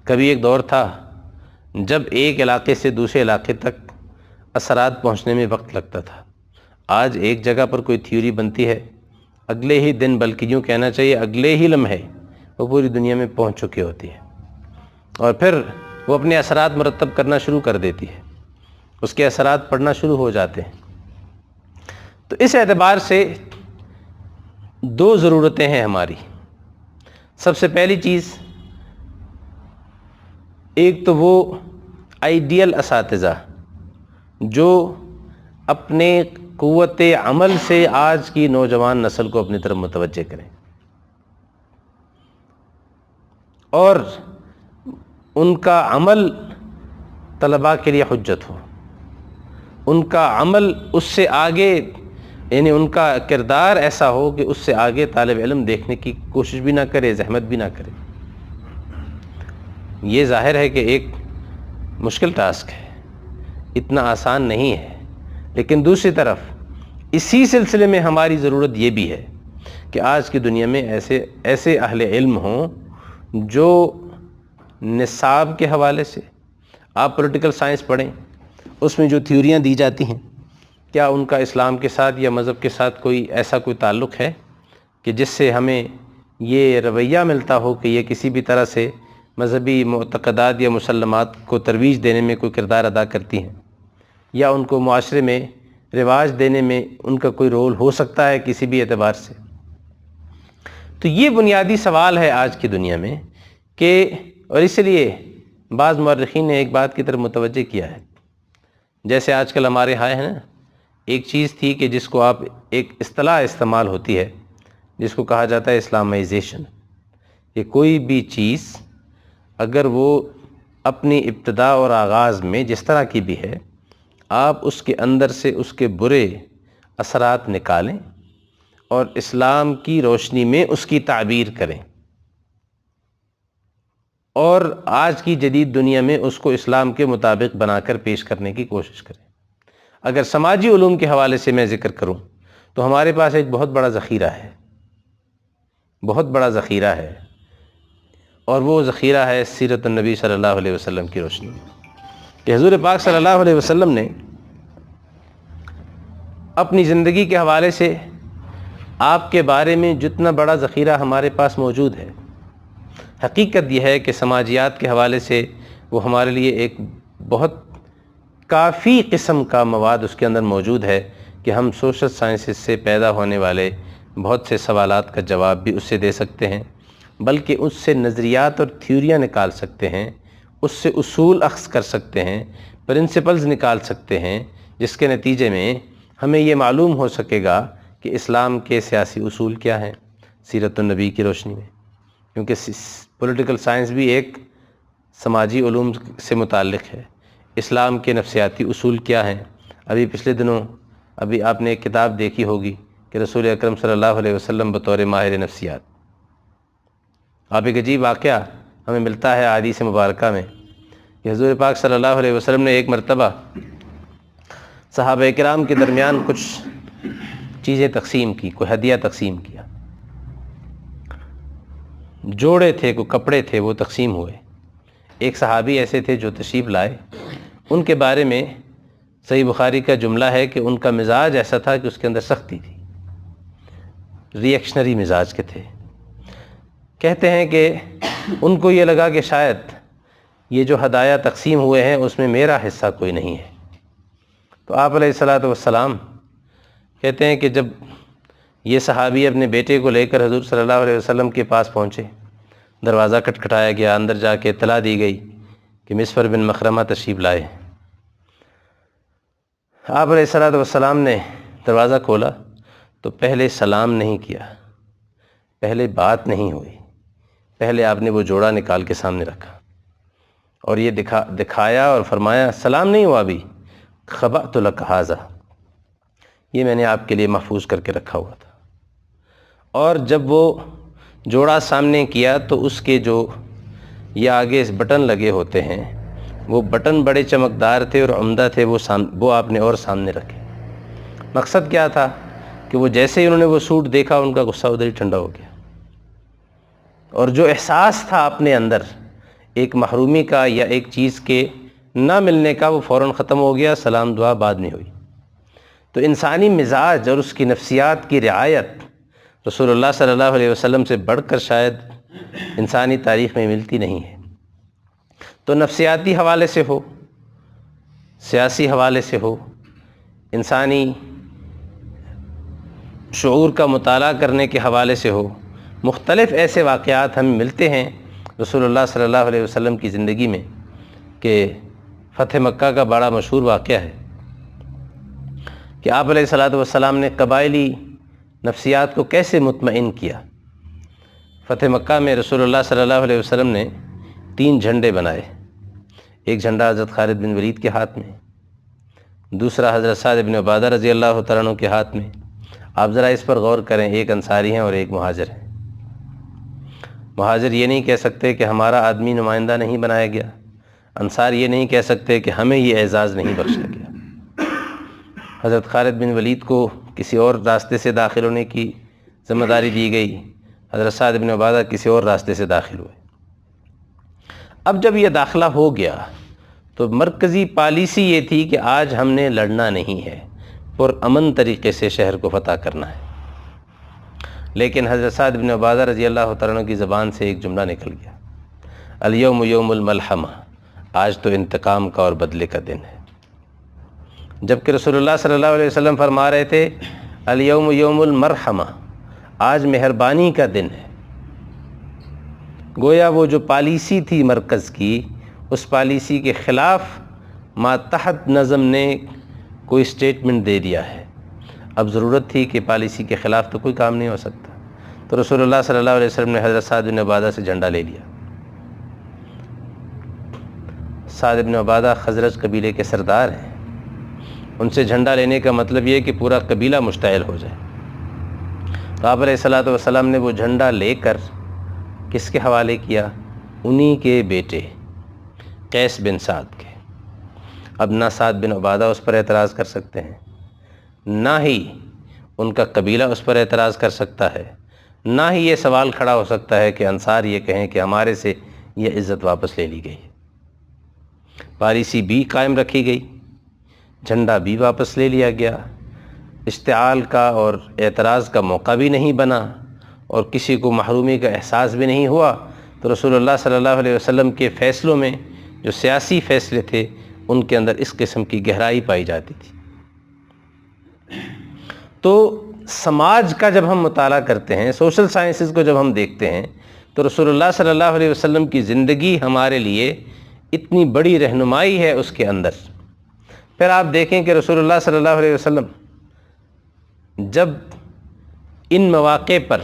کبھی ایک دور تھا جب ایک علاقے سے دوسرے علاقے تک اثرات پہنچنے میں وقت لگتا تھا۔ آج ایک جگہ پر کوئی تھیوری بنتی ہے، اگلے ہی دن، بلکہ یوں کہنا چاہیے اگلے ہی لمحے وہ پوری دنیا میں پہنچ چکی ہوتی ہے، اور پھر وہ اپنے اثرات مرتب کرنا شروع کر دیتی ہے، اس کے اثرات پڑنا شروع ہو جاتے ہیں۔ تو اس اعتبار سے دو ضرورتیں ہیں ہماری۔ سب سے پہلی چیز، ایک تو وہ آئیڈیل اساتذہ جو اپنے قوت عمل سے آج کی نوجوان نسل کو اپنی طرف متوجہ کریں، اور ان کا عمل طلباء کے لیے حجت ہو، ان کا عمل اس سے آگے، یعنی ان کا کردار ایسا ہو کہ اس سے آگے طالب علم دیکھنے کی کوشش بھی نہ کرے، زحمت بھی نہ کرے۔ یہ ظاہر ہے کہ ایک مشکل ٹاسک ہے، اتنا آسان نہیں ہے، لیکن دوسری طرف اسی سلسلے میں ہماری ضرورت یہ بھی ہے کہ آج کی دنیا میں ایسے اہل علم ہوں جو نصاب کے حوالے سے، آپ پولیٹیکل سائنس پڑھیں، اس میں جو تھیوریاں دی جاتی ہیں، کیا ان کا اسلام کے ساتھ یا مذہب کے ساتھ کوئی ایسا کوئی تعلق ہے کہ جس سے ہمیں یہ رویہ ملتا ہو کہ یہ کسی بھی طرح سے مذہبی معتقدات یا مسلمات کو ترویج دینے میں کوئی کردار ادا کرتی ہیں، یا ان کو معاشرے میں رواج دینے میں ان کا کوئی رول ہو سکتا ہے کسی بھی اعتبار سے؟ تو یہ بنیادی سوال ہے آج کی دنیا میں کہ، اور اس لیے بعض مورخین نے ایک بات کی طرف متوجہ کیا ہے، جیسے آج کل ہمارے ہاں ہے نا، ایک چیز تھی کہ جس کو آپ، ایک اصطلاح استعمال ہوتی ہے جس کو کہا جاتا ہے اسلامائزیشن، کہ کوئی بھی چیز اگر وہ اپنی ابتدا اور آغاز میں جس طرح کی بھی ہے، آپ اس کے اندر سے اس کے برے اثرات نکالیں اور اسلام کی روشنی میں اس کی تعبیر کریں، اور آج کی جدید دنیا میں اس کو اسلام کے مطابق بنا کر پیش کرنے کی کوشش کریں۔ اگر سماجی علوم کے حوالے سے میں ذکر کروں تو ہمارے پاس ایک بہت بڑا ذخیرہ ہے، بہت بڑا ذخیرہ ہے، اور وہ ذخیرہ ہے سیرت النبی صلی اللہ علیہ وسلم کی روشنی میں، کہ حضور پاک صلی اللہ علیہ وسلم نے اپنی زندگی کے حوالے سے آپ کے بارے میں جتنا بڑا ذخیرہ ہمارے پاس موجود ہے، حقیقت یہ ہے کہ سماجیات کے حوالے سے وہ ہمارے لیے ایک بہت کافی قسم کا مواد اس کے اندر موجود ہے کہ ہم سوشل سائنسز سے پیدا ہونے والے بہت سے سوالات کا جواب بھی اس سے دے سکتے ہیں، بلکہ اس سے نظریات اور تھیوریاں نکال سکتے ہیں، اس سے اصول اخذ کر سکتے ہیں، پرنسپلز نکال سکتے ہیں، جس کے نتیجے میں ہمیں یہ معلوم ہو سکے گا کہ اسلام کے سیاسی اصول کیا ہیں سیرت النبی کی روشنی میں، کیونکہ پولیٹیکل سائنس بھی ایک سماجی علوم سے متعلق ہے۔ اسلام کے نفسیاتی اصول کیا ہیں؟ ابھی پچھلے دنوں ابھی آپ نے ایک کتاب دیکھی ہوگی کہ رسول اکرم صلی اللہ علیہ وسلم بطور ماہر نفسیات، آپ ایک عجیب واقعہ ہمیں ملتا ہے احادیث مبارکہ میں کہ حضور پاک صلی اللہ علیہ وسلم نے ایک مرتبہ صحابہ کرام کے درمیان کچھ چیزیں تقسیم کی، کوئی ہدیہ تقسیم کیا، جوڑے تھے، کوئی کپڑے تھے، وہ تقسیم ہوئے۔ ایک صحابی ایسے تھے جو تشریف لائے، ان کے بارے میں صحیح بخاری کا جملہ ہے کہ ان کا مزاج ایسا تھا کہ اس کے اندر سختی تھی، ری ایکشنری مزاج کے تھے۔ کہتے ہیں کہ ان کو یہ لگا کہ شاید یہ جو ہدایہ تقسیم ہوئے ہیں اس میں میرا حصہ کوئی نہیں ہے، تو آپ علیہ الصلاۃ والسلام کہتے ہیں کہ جب یہ صحابی اپنے بیٹے کو لے کر حضور صلی اللہ علیہ وسلم کے پاس پہنچے، دروازہ کھٹکھٹایا گیا، اندر جا کے اطلاع دی گئی کہ مسفر بن مخرمہ تشریف لائے۔ آپ علیہ الصلاۃ والسلام نے دروازہ کھولا تو پہلے سلام نہیں کیا، پہلے بات نہیں ہوئی، پہلے آپ نے وہ جوڑا نکال کے سامنے رکھا اور یہ دکھایا اور فرمایا سلام نہیں ہوا ابھی، خبأت لک ھذا، یہ میں نے آپ کے لیے محفوظ کر کے رکھا ہوا تھا۔ اور جب وہ جوڑا سامنے کیا تو اس کے جو یہ آگے بٹن لگے ہوتے ہیں، وہ بٹن بڑے چمکدار تھے اور عمدہ تھے، وہ آپ نے اور سامنے رکھے۔ مقصد کیا تھا کہ وہ جیسے ہی انہوں نے وہ سوٹ دیکھا ان کا غصہ ادھر ہی ٹھنڈا ہو گیا، اور جو احساس تھا اپنے اندر ایک محرومی کا یا ایک چیز کے نہ ملنے کا وہ فوراً ختم ہو گیا، سلام دعا بعد میں ہوئی۔ تو انسانی مزاج اور اس کی نفسیات کی رعایت رسول اللہ صلی اللہ علیہ وسلم سے بڑھ کر شاید انسانی تاریخ میں ملتی نہیں ہے۔ تو نفسیاتی حوالے سے ہو، سیاسی حوالے سے ہو، انسانی شعور کا مطالعہ کرنے کے حوالے سے ہو، مختلف ایسے واقعات ہمیں ملتے ہیں رسول اللہ صلی اللہ علیہ وسلم کی زندگی میں کہ فتح مکہ کا بڑا مشہور واقعہ ہے کہ آپ علیہ الصلاۃ والسلام نے قبائلی نفسیات کو کیسے مطمئن کیا۔ فتح مکہ میں رسول اللہ صلی اللہ علیہ وسلم نے 3 جھنڈے بنائے، ایک جھنڈا حضرت خالد بن ولید کے ہاتھ میں، دوسرا حضرت سعد بن عبادہ رضی اللہ تعالیٰ عنہ کے ہاتھ میں۔ آپ ذرا اس پر غور کریں، ایک انصاری ہیں اور ایک مہاجر ہے۔ مہاجر یہ نہیں کہہ سکتے کہ ہمارا آدمی نمائندہ نہیں بنایا گیا، انصار یہ نہیں کہہ سکتے کہ ہمیں یہ اعزاز نہیں بخشا گیا۔ حضرت خالد بن ولید کو کسی اور راستے سے داخل ہونے کی ذمہ داری دی گئی، حضرت سعد بن عبادہ کسی اور راستے سے داخل ہوئے۔ اب جب یہ داخلہ ہو گیا تو مرکزی پالیسی یہ تھی کہ آج ہم نے لڑنا نہیں ہے، پرامن طریقے سے شہر کو فتح کرنا ہے۔ لیکن حضرت سعد بن عبادہ رضی اللہ تعالیٰ عنہ کی زبان سے ایک جملہ نکل گیا، الیوم یوم الملحمہ، آج تو انتقام کا اور بدلے کا دن ہے۔ جبکہ رسول اللہ صلی اللہ علیہ وسلم فرما رہے تھے الیوم یوم المرحمہ، آج مہربانی کا دن ہے۔ گویا وہ جو پالیسی تھی مرکز کی، اس پالیسی کے خلاف ماتحت نظم نے کوئی سٹیٹمنٹ دے دیا ہے۔ اب ضرورت تھی کہ پالیسی کے خلاف تو کوئی کام نہیں ہو سکتا، تو رسول اللہ صلی اللہ علیہ وسلم نے حضرت سعد بن عبادہ سے جھنڈا لے لیا۔ سعد بن عبادہ خزرج قبیلے کے سردار ہیں، ان سے جھنڈا لینے کا مطلب یہ کہ پورا قبیلہ مشتعل ہو جائے۔ تو آپ علیہ الصلاۃ والسلام نے وہ جھنڈا لے کر کس کے حوالے کیا؟ انہی کے بیٹے قیس بن سعد کے۔ اب نہ سعد بن عبادہ اس پر اعتراض کر سکتے ہیں، نہ ہی ان کا قبیلہ اس پر اعتراض کر سکتا ہے، نہ ہی یہ سوال کھڑا ہو سکتا ہے کہ انصار یہ کہیں کہ ہمارے سے یہ عزت واپس لے لی گئی۔ پالیسی بھی قائم رکھی گئی، جھنڈا بھی واپس لے لیا گیا، اشتعال کا اور اعتراض کا موقع بھی نہیں بنا، اور کسی کو محرومی کا احساس بھی نہیں ہوا۔ تو رسول اللہ صلی اللہ علیہ وسلم کے فیصلوں میں جو سیاسی فیصلے تھے ان کے اندر اس قسم کی گہرائی پائی جاتی تھی۔ تو سماج کا جب ہم مطالعہ کرتے ہیں، سوشل سائنسز کو جب ہم دیکھتے ہیں، تو رسول اللہ صلی اللہ علیہ وسلم کی زندگی ہمارے لیے اتنی بڑی رہنمائی ہے اس کے اندر۔ پھر آپ دیکھیں کہ رسول اللہ صلی اللہ علیہ وسلم جب ان مواقع پر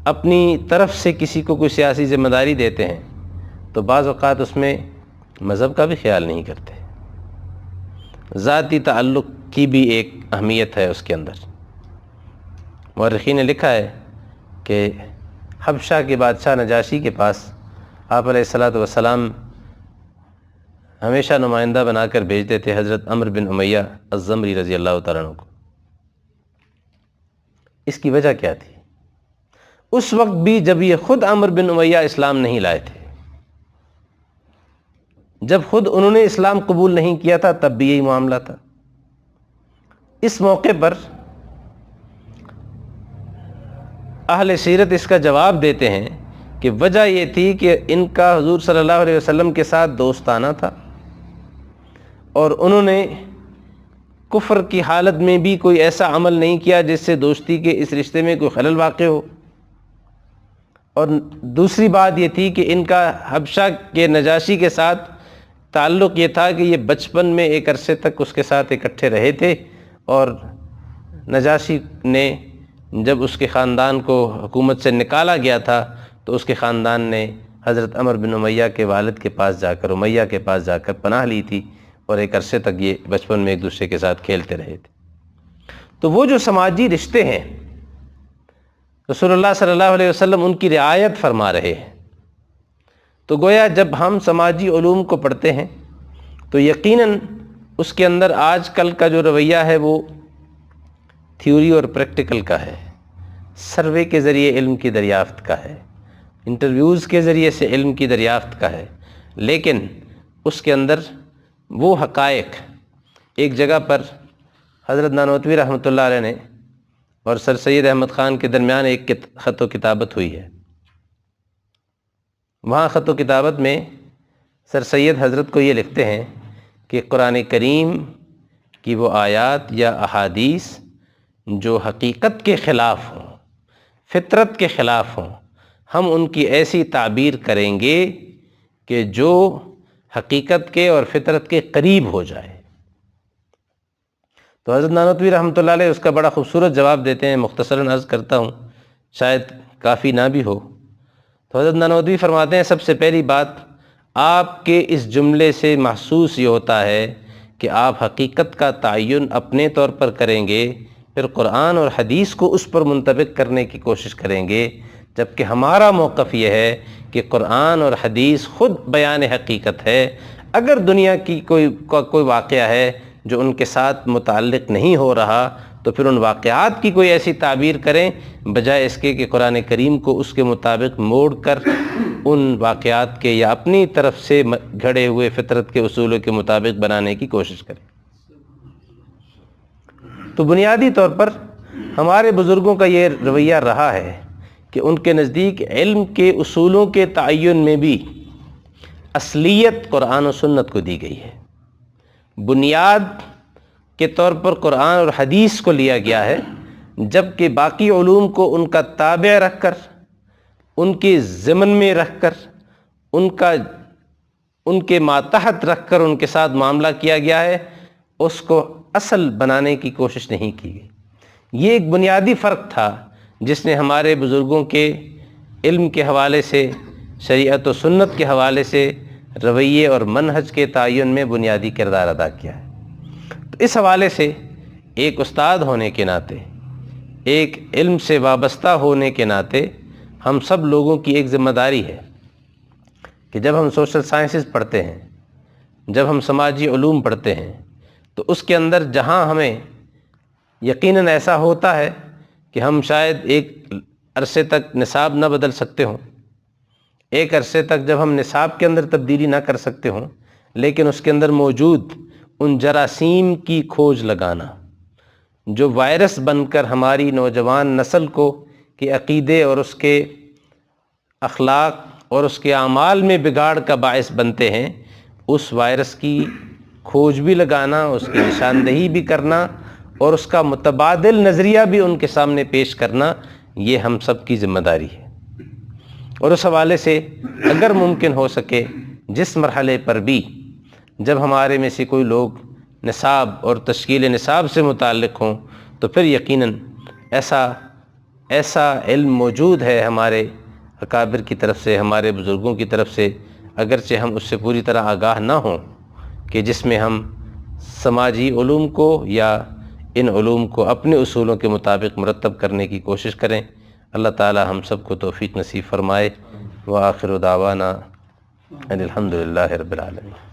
اپنی طرف سے کسی کو کوئی سیاسی ذمہ داری دیتے ہیں تو بعض اوقات اس میں مذہب کا بھی خیال نہیں کرتے، ذاتی تعلق کی بھی ایک اہمیت ہے اس کے اندر۔ مورخین نے لکھا ہے کہ حبشہ کے بادشاہ نجاشی کے پاس آپ علیہ الصلاۃ والسلام ہمیشہ نمائندہ بنا کر بھیجتے تھے حضرت عمرو بن امیہ الزمری رضی اللہ تعالیٰ عنہ کو۔ اس کی وجہ کیا تھی؟ اس وقت بھی جب یہ خود عمرو بن امیہ اسلام نہیں لائے تھے، جب خود انہوں نے اسلام قبول نہیں کیا تھا، تب بھی یہی معاملہ تھا۔ اس موقع پر اہل سیرت اس کا جواب دیتے ہیں کہ وجہ یہ تھی کہ ان کا حضور صلی اللہ علیہ وسلم کے ساتھ دوستانہ تھا، اور انہوں نے کفر کی حالت میں بھی کوئی ایسا عمل نہیں کیا جس سے دوستی کے اس رشتے میں کوئی خلل واقع ہو۔ اور دوسری بات یہ تھی کہ ان کا حبشہ کے نجاشی کے ساتھ تعلق یہ تھا کہ یہ بچپن میں ایک عرصے تک اس کے ساتھ اکٹھے رہے تھے، اور نجاشی نے جب اس کے خاندان کو حکومت سے نکالا گیا تھا تو اس کے خاندان نے حضرت عمرو بن امیہ کے والد کے پاس جا کر، امیہ کے پاس جا کر پناہ لی تھی، اور ایک عرصے تک یہ بچپن میں ایک دوسرے کے ساتھ کھیلتے رہے تھے۔ تو وہ جو سماجی رشتے ہیں رسول اللہ صلی اللہ علیہ وسلم ان کی رعایت فرما رہے ہیں۔ تو گویا جب ہم سماجی علوم کو پڑھتے ہیں تو یقیناً اس کے اندر آج کل کا جو رویہ ہے وہ تھیوری اور پریکٹیکل کا ہے، سروے کے ذریعے علم کی دریافت کا ہے، انٹرویوز کے ذریعے سے علم کی دریافت کا ہے، لیکن اس کے اندر وہ حقائق ایک جگہ پر حضرت نانوتوی رحمۃ اللہ علیہ نے اور سر سید احمد خان کے درمیان ایک خط و کتابت ہوئی ہے۔ وہاں خط و کتابت میں سر سید حضرت کو یہ لکھتے ہیں کہ قرآن کریم کی وہ آیات یا احادیث جو حقیقت کے خلاف ہوں، فطرت کے خلاف ہوں، ہم ان کی ایسی تعبیر کریں گے کہ جو حقیقت کے اور فطرت کے قریب ہو جائے۔ تو حضرت نانوتوی رحمۃ اللہ علیہ اس کا بڑا خوبصورت جواب دیتے ہیں، مختصراً عرض کرتا ہوں، شاید کافی نہ بھی ہو۔ تو حضرت نانوتوی فرماتے ہیں سب سے پہلی بات، آپ کے اس جملے سے محسوس یہ ہوتا ہے کہ آپ حقیقت کا تعین اپنے طور پر کریں گے، پھر قرآن اور حدیث کو اس پر منطبق کرنے کی کوشش کریں گے، جبکہ ہمارا موقف یہ ہے کہ قرآن اور حدیث خود بیان حقیقت ہے۔ اگر دنیا کی کوئی واقعہ ہے جو ان کے ساتھ متعلق نہیں ہو رہا تو پھر ان واقعات کی کوئی ایسی تعبیر کریں بجائے اس کے کہ قرآن کریم کو اس کے مطابق موڑ کر ان واقعات کے یا اپنی طرف سے گھڑے ہوئے فطرت کے اصولوں کے مطابق بنانے کی کوشش کریں۔ تو بنیادی طور پر ہمارے بزرگوں کا یہ رویہ رہا ہے کہ ان کے نزدیک علم کے اصولوں کے تعین میں بھی اصلیت قرآن و سنت کو دی گئی ہے، بنیاد کے طور پر قرآن اور حدیث کو لیا گیا ہے، جبکہ باقی علوم کو ان کا تابع رکھ کر، ان کے ضمن میں رکھ کر، ان کے ماتحت رکھ کر ان کے ساتھ معاملہ کیا گیا ہے، اس کو اصل بنانے کی کوشش نہیں کی گئی۔ یہ ایک بنیادی فرق تھا جس نے ہمارے بزرگوں کے علم کے حوالے سے، شریعت و سنت کے حوالے سے رویے اور منہج کے تعین میں بنیادی کردار ادا کیا ہے۔ تو اس حوالے سے ایک استاد ہونے کے ناطے، ایک علم سے وابستہ ہونے کے ناطے ہم سب لوگوں کی ایک ذمہ داری ہے کہ جب ہم سوشل سائنسز پڑھتے ہیں، جب ہم سماجی علوم پڑھتے ہیں، تو اس کے اندر جہاں ہمیں یقیناً ایسا ہوتا ہے کہ ہم شاید ایک عرصے تک نصاب نہ بدل سکتے ہوں، ایک عرصے تک جب ہم نصاب کے اندر تبدیلی نہ کر سکتے ہوں، لیکن اس کے اندر موجود ان جراثیم کی کھوج لگانا جو وائرس بن کر ہماری نوجوان نسل کو کے عقیدے اور اس کے اخلاق اور اس کے اعمال میں بگاڑ کا باعث بنتے ہیں، اس وائرس کی کھوج بھی لگانا، اس کی نشاندہی بھی کرنا اور اس کا متبادل نظریہ بھی ان کے سامنے پیش کرنا، یہ ہم سب کی ذمہ داری ہے۔ اور اس حوالے سے اگر ممکن ہو سکے جس مرحلے پر بھی جب ہمارے میں سے کوئی لوگ نصاب اور تشکیل نصاب سے متعلق ہوں تو پھر یقیناً ایسا علم موجود ہے ہمارے اکابر کی طرف سے، ہمارے بزرگوں کی طرف سے، اگرچہ ہم اس سے پوری طرح آگاہ نہ ہوں، کہ جس میں ہم سماجی علوم کو یا ان علوم کو اپنے اصولوں کے مطابق مرتب کرنے کی کوشش کریں۔ اللہ تعالی ہم سب کو توفیق نصیب فرمائے۔ وآخر دعوانا ان الحمد للہ رب العالمین۔